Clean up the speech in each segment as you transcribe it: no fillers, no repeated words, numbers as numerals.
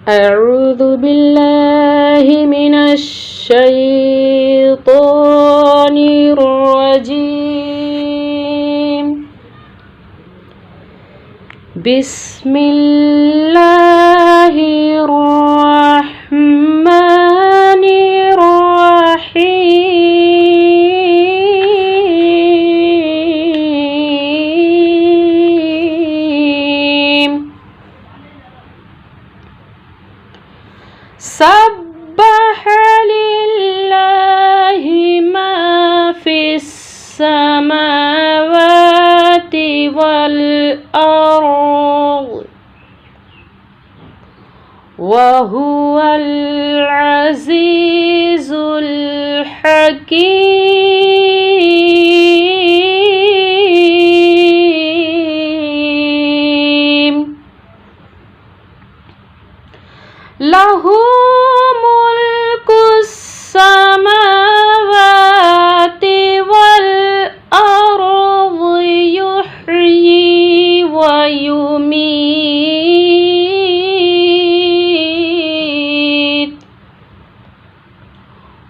أعوذ بالله من الشيطان الرجيم. بسم الله الرحمن الرحيم. سبح لله ما في السماوات والأرض وهو العزيز الحكيم. له ملك السماوات والأرض يحيي ويميت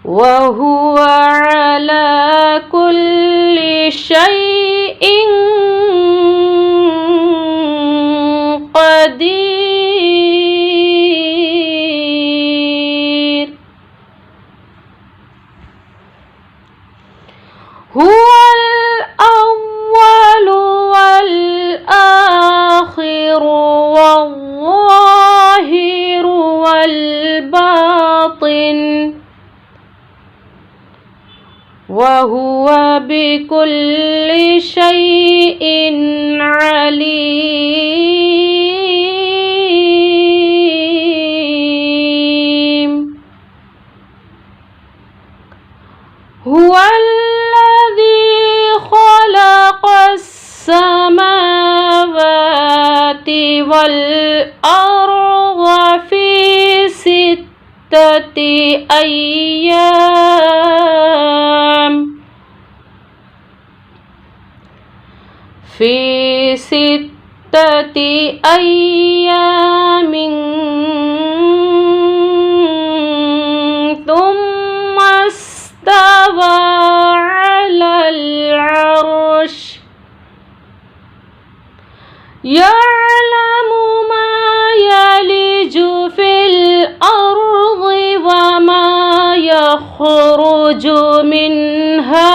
وهو على كل شيء قدير. هو الأول والآخر والظاهر والباطن وهو بكل شيء عليم. هو الذي خلق السماوات والأرض في 6 أيام ثم استوى على العرش يعلم ما يلج في الأرض وما يخرج منها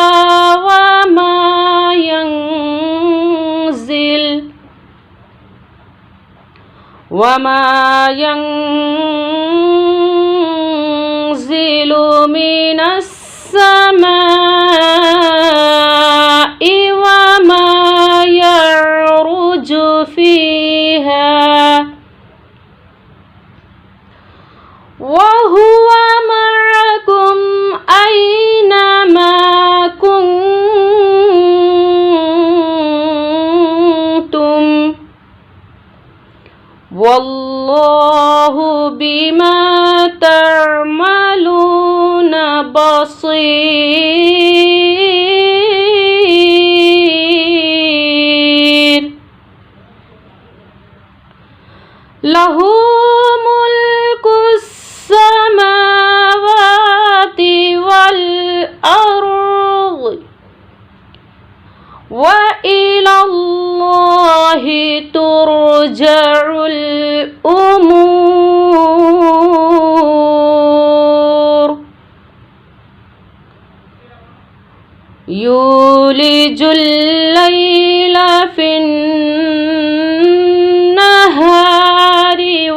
وما ينزل من السماء وما يعرج فيها وهو معكم أينما كنتم والله بما تعملون بصير. له ملك السماوات والأرض وإلى الله ترجع الأمور. يولج الليل في النهار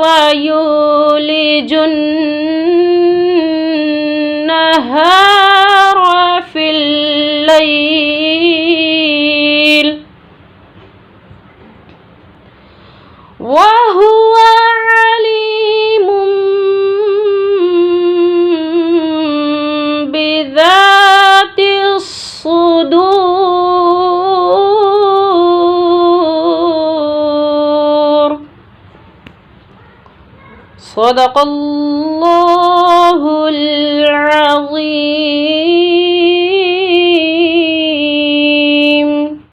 ويولج النهار في الليل وهو عليم بذات الصدور. صدق الله